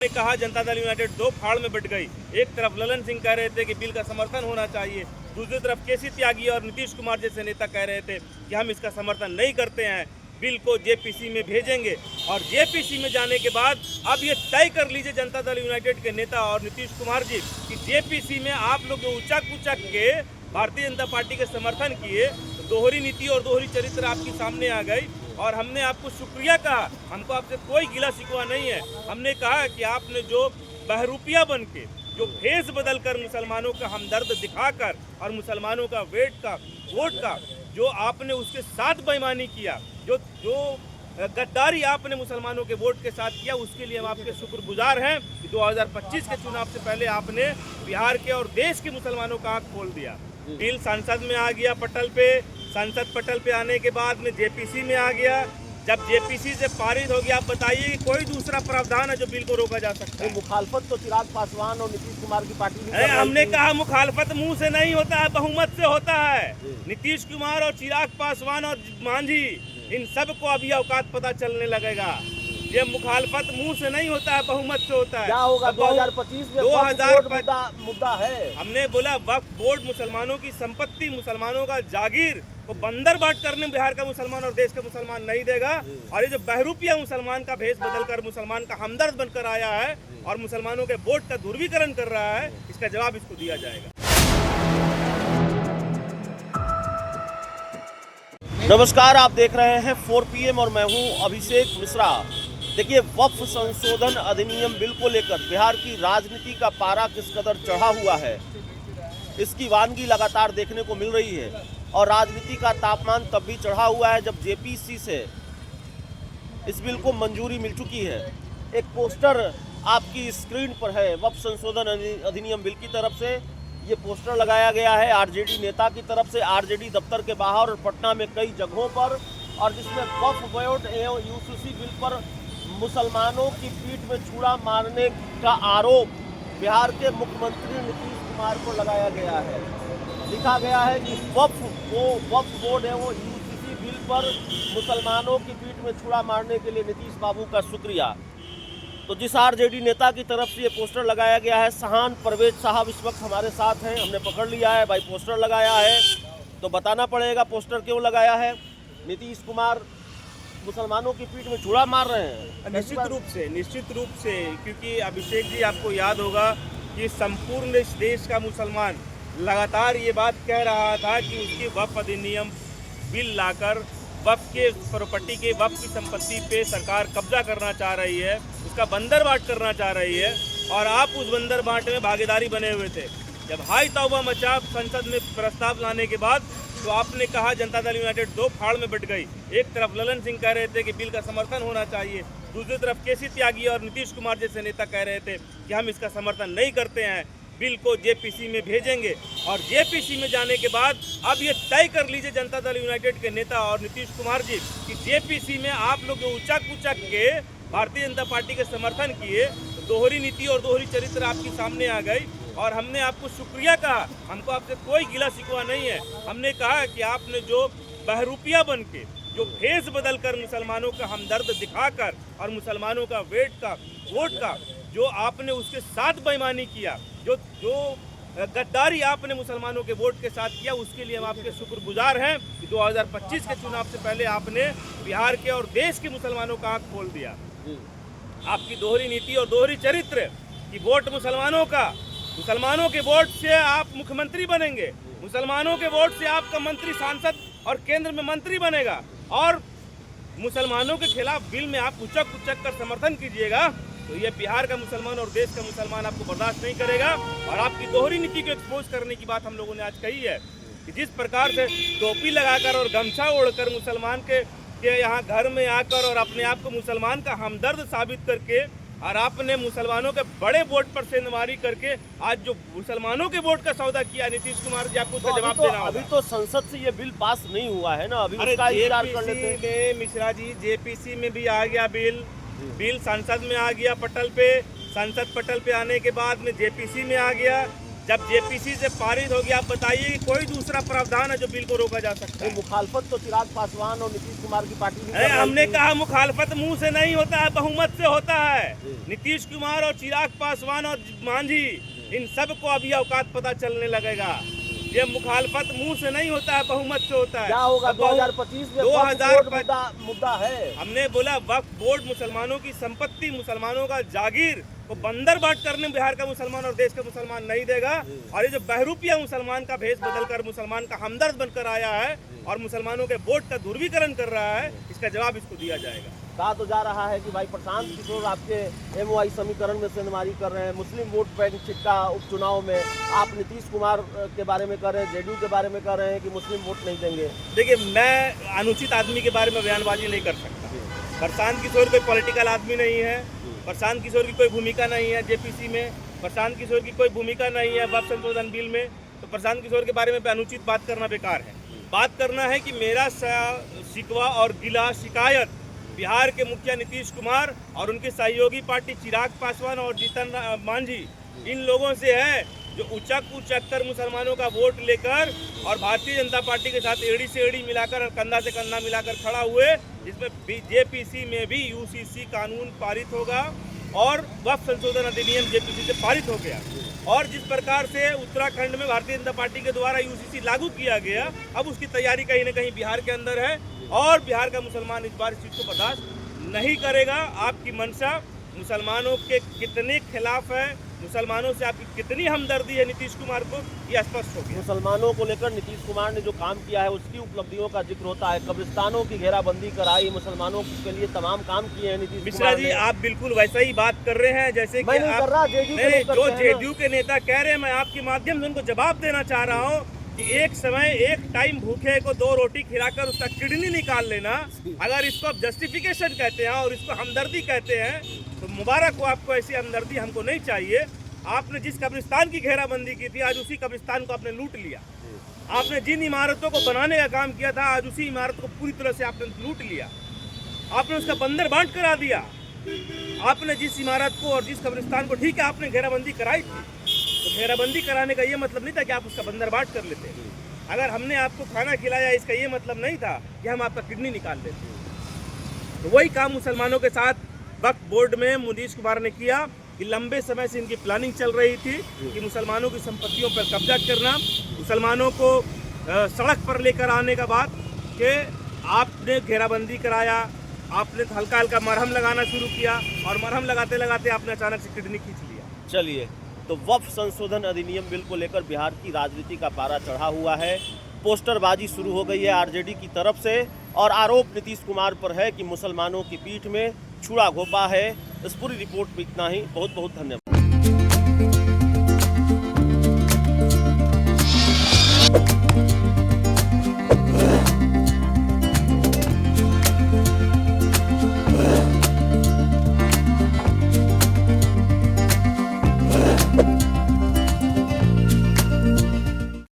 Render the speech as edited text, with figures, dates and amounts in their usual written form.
ने कहा जनता दल यूनाइटेड दो फाड़ में बट गई। एक तरफ ललन सिंह कह रहे थे कि बिल का समर्थन होना चाहिए, दूसरी तरफ केसी त्यागी और नीतीश कुमार जैसे नेता कह रहे थे कि हम इसका समर्थन नहीं करते हैं, बिल को जेपीसी में भेजेंगे। और जेपीसी में जाने के बाद अब ये तय कर लीजिए जनता दल यूनाइटेड के नेता और नीतीश कुमार जी कि जेपीसी में आप लोग जो उचक उचक के भारतीय जनता पार्टी के समर्थन किए, तो दोहरी नीति और दोहरी चरित्र आपके सामने आ गई। और हमने आपको शुक्रिया कहा, हमको आपसे कोई गिला शिकवा नहीं है। हमने कहा कि आपने जो बहरूपिया बन के, जो भेष बदल कर मुसलमानों का हमदर्द दिखाकर और मुसलमानों का वोट का जो आपने उसके साथ बेईमानी किया, जो गद्दारी आपने मुसलमानों के वोट के साथ किया, उसके लिए हम आपके शुक्रगुजार हैं कि 2025 के चुनाव से पहले आपने बिहार के और देश के मुसलमानों का आँख खोल दिया। बिल संसद में आ गया पटल पे, संसद पटल पे आने के बाद में जेपीसी में आ गया। जब जेपीसी से पारित हो गया, आप बताइए कि कोई दूसरा प्रावधान है जो बिल को रोका जा सकता है? मुखालफत तो चिराग पासवान और नीतीश कुमार की पार्टी ने हमने कहा मुखालफत मुंह से नहीं होता है, बहुमत से होता है। नीतीश कुमार और चिराग पासवान और मांझी, इन सब को अभी औकात पता चलने लगेगा। ये मुखालफत मुंह से नहीं होता है, बहुमत से होता है। क्या होगा 2025 में? 2025 मुद्दा है। हमने बोला वक्फ बोर्ड मुसलमानों की संपत्ति, मुसलमानों का जागीर को बंदर बाट करने बिहार का मुसलमान और देश का मुसलमान नहीं देगा। और ये जो बहरूपिया मुसलमान का भेष बदलकर मुसलमान का हमदर्द बनकर आया है और मुसलमानों के वोट का ध्रुवीकरण कर रहा है, इसका जवाब इसको दिया जाएगा। नमस्कार, आप देख रहे हैं 4 PM और मैं हूं अभिषेक मिश्रा। देखिए, वक्फ संशोधन अधिनियम बिल को लेकर बिहार की राजनीति का पारा किस कदर चढ़ा हुआ है, इसकी वानगी लगातार देखने को मिल रही है। और राजनीति का तापमान तब भी चढ़ा हुआ है जब जेपीसी से इस बिल को मंजूरी मिल चुकी है। एक पोस्टर आपकी स्क्रीन पर है, वक्फ संशोधन अधिनियम बिल की तरफ से ये पोस्टर लगाया गया है आरजेडी नेता की तरफ से, आरजेडी दफ्तर के बाहर और पटना में कई जगहों पर, और जिसमें वक्फ बोर्ड एवं यूसीसी बिल पर मुसलमानों की पीठ में छुरा मारने का आरोप बिहार के मुख्यमंत्री नीतीश कुमार को लगाया गया है। लिखा गया है कि वक्फ बोर्ड एवं यूसीसी बिल पर मुसलमानों की पीठ में छुरा मारने के लिए नीतीश बाबू का शुक्रिया। तो जिस आरजेडी नेता की तरफ से ये पोस्टर लगाया गया है, सहान परवेज साहब इस वक्त हमारे साथ हैं। हमने पकड़ लिया है, भाई पोस्टर लगाया है तो बताना पड़ेगा पोस्टर क्यों लगाया है। नीतीश कुमार मुसलमानों की पीठ में छुरा मार रहे हैं। निश्चित रूप से, क्योंकि अभिषेक जी आपको याद होगा कि संपूर्ण इस देश का मुसलमान लगातार ये बात कह रहा था कि उसकी वक्फ अधिनियम बिल लाकर वक्फ के प्रॉपर्टी के, वक्फ की संपत्ति पे सरकार कब्जा करना चाह रही है, उसका बंदर बाट करना चाह रही है। और आप उस बंदर बाट में भागीदारी बने हुए थे। जब हाई तौबा मचा संसद में प्रस्ताव लाने के बाद, तो आपने कहा जनता दल यूनाइटेड दो फाड़ में बट गई। एक तरफ ललन सिंह कह रहे थे कि बिल का समर्थन होना चाहिए, दूसरी तरफ केसी त्यागी और नीतीश कुमार जैसे नेता कह रहे थे कि हम इसका समर्थन नहीं करते हैं, बिल को जेपीसी में भेजेंगे। और जेपीसी में जाने के बाद अब ये तय कर लीजिए जनता दल यूनाइटेड के नेता और नीतीश कुमार जी कि जेपीसी में आप लोग जो उचक उचक के भारतीय जनता पार्टी के समर्थन किए, तो दोहरी नीति और दोहरी चरित्र आपके सामने आ गई। और हमने आपको शुक्रिया कहा, हमको आपसे कोई गिला शिकवा नहीं है। हमने कहा कि आपने जो बहरूपिया बन के, जो भेष बदल कर मुसलमानों का हमदर्द दिखाकर और मुसलमानों का वोट का जो आपने उसके साथ बेईमानी किया, जो गद्दारी आपने मुसलमानों के वोट के साथ किया, उसके लिए हम आपके शुक्रगुजार हैं कि 2025 के चुनाव से पहले आपने बिहार के और देश के मुसलमानों का आँख खोल दिया। आपकी दोहरी नीति और दोहरी चरित्र की वोट मुसलमानों के वोट से आप मुख्यमंत्री बनेंगे, मुसलमानों के वोट से आपका मंत्री सांसद और केंद्र में मंत्री बनेगा। और मुसलमानों के खिलाफ बिल में आप उचक कर समर्थन कीजिएगा, तो ये बिहार का मुसलमान और देश का मुसलमान आपको बर्दाश्त नहीं करेगा। और आपकी दोहरी नीति को एक्सपोज करने की बात हम लोगों ने आज कही है कि जिस प्रकार से टोपी लगाकर और गमछा ओढ़कर मुसलमान के यहाँ घर में आकर और अपने आप को मुसलमान का हमदर्द साबित करके, और आपने मुसलमानों के बड़े वोट पर सेंधमारी करके आज जो मुसलमानों के वोट का सौदा किया, नीतीश कुमार जी आपको उसका जवाब देना होगा। अभी तो संसद से ये बिल पास नहीं हुआ है ना, अभी उसका इंतजार कर लेते हैं। मिश्रा जी, जेपीसी में भी आ गया बिल संसद में आ गया पटल पे, संसद पटल पे आने के बाद में जेपीसी में आ गया। जब जेपीसी से पारित होगी, आप बताइए कि कोई दूसरा प्रावधान है जो बिल को रोका जा सकता है? मुखालफत तो चिराग पासवान और नीतीश कुमार की पार्टी भी कर अरे रही हमने थी। कहा मुखालफत मुंह से नहीं होता है, बहुमत से होता है। नीतीश कुमार और चिराग पासवान और मांझी, इन सब को अभी औकात पता चलने लगेगा। ये मुखालफत मुंह से नहीं होता है, बहुमत से होता है। क्या होगा अब 2025 में? 2025 मुद्दा है। हमने बोला वक्फ बोर्ड मुसलमानों की संपत्ति, मुसलमानों का जागीर को बंदर बाट करने बिहार का मुसलमान और देश का मुसलमान नहीं देगा। और ये जो बहरूपिया मुसलमान का भेष बदलकर मुसलमान का हमदर्द बनकर आया है और मुसलमानों के वोट का ध्रुवीकरण कर रहा है, इसका जवाब इसको दिया जाएगा। कहा तो जा रहा है कि भाई प्रशांत किशोर आपके एमओआई समीकरण में सेंधमारी कर रहे हैं, मुस्लिम वोट बैंक चिट्ठा उपचुनाव में आप नीतीश कुमार के बारे में कर रहे हैं, जेडीयू के बारे में कर रहे हैं कि मुस्लिम वोट नहीं देंगे। देखिए, मैं अनुचित आदमी के बारे में बयानबाजी नहीं कर सकता। प्रशांत किशोर कोई पॉलिटिकल आदमी नहीं है, प्रशांत किशोर की कोई भूमिका नहीं है जेपीसी में, प्रशांत किशोर की कोई भूमिका नहीं है वक्फ संशोधन बिल में, तो प्रशांत किशोर के बारे में अनुचित बात करना बेकार है। बात करना है कि मेरा शिकवा और गिला शिकायत बिहार के मुखिया नीतीश कुमार और उनकी सहयोगी पार्टी चिराग पासवान और जीतन मांझी, इन लोगों से है जो उचक कर मुसलमानों का वोट लेकर और भारतीय जनता पार्टी के साथ एड़ी से एड़ी मिलाकर और कंधा से कंधा मिलाकर खड़ा हुए, जिसमें जेपीसी में भी यूसीसी कानून पारित होगा और वक्फ संशोधन अधिनियम जेपीसी से पारित हो गया। और जिस प्रकार से उत्तराखंड में भारतीय जनता पार्टी के द्वारा यूसीसी लागू किया गया, अब उसकी तैयारी कहीं न कहीं बिहार के अंदर है और बिहार का मुसलमान इस बार इस चीज़ को बर्दाश्त नहीं करेगा। आपकी मंशा मुसलमानों के कितने खिलाफ है, मुसलमानों से आपकी कितनी हमदर्दी है नीतीश कुमार को, ये स्पष्ट हो गया। मुसलमानों को लेकर नीतीश कुमार ने जो काम किया है उसकी उपलब्धियों का जिक्र होता है। कब्रिस्तानों की घेराबंदी कराई, मुसलमानों के लिए तमाम काम किए हैं नीतीश मिश्रा कुमार जी, ने। आप बिल्कुल वैसा ही बात कर रहे हैं जैसे कि मैं नहीं कर रहा, जेडीयू के लोग जो करते हैं ना। जेडीयू के नेता कह रहे हैं, मैं आपके माध्यम से उनको जवाब देना चाह रहा हूँ कि एक समय एक टाइम भूखे को 2 रोटी खिलाकर उसका किडनी निकाल लेना, अगर इसको आप जस्टिफिकेशन कहते हैं और इसको हमदर्दी कहते हैं, तो मुबारक हो आपको। ऐसी हमदर्दी हमको नहीं चाहिए। आपने जिस कब्रिस्तान की घेराबंदी की थी, आज उसी कब्रिस्तान को आपने लूट लिया। आपने जिन इमारतों को बनाने का काम किया था, आज उसी इमारत को पूरी तरह से आपने लूट लिया। आपने उसका बंदर बांट करा दिया। आपने जिस इमारत को और जिस कब्रिस्तान को, ठीक है आपने घेराबंदी कराई थी, तो घेराबंदी कराने का ये मतलब नहीं था कि आप उसका बंदर बांट कर लेते। अगर हमने आपको खाना खिलाया, इसका ये मतलब नहीं था कि हम आपका किडनी निकाल लेते। तो वही काम मुसलमानों के साथ वक्फ बोर्ड में नीतीश कुमार ने किया कि लंबे समय से इनकी प्लानिंग चल रही थी कि मुसलमानों की संपत्तियों पर कब्जा करना, मुसलमानों को सड़क पर लेकर आने का बात कि आपने घेराबंदी कराया, आपने हल्का हल्का मरहम लगाना शुरू किया और मरहम लगाते लगाते आपने अचानक से किडनी खींच लिया। चलिए, तो वक्फ संशोधन अधिनियम बिल को लेकर बिहार की राजनीति का पारा चढ़ा हुआ है। पोस्टरबाजी शुरू हो गई है आरजेडी की तरफ से और आरोप नीतीश कुमार पर है कि मुसलमानों की पीठ में छुरा घोंपा है। इस पूरी रिपोर्ट में इतना ही। बहुत बहुत धन्यवाद।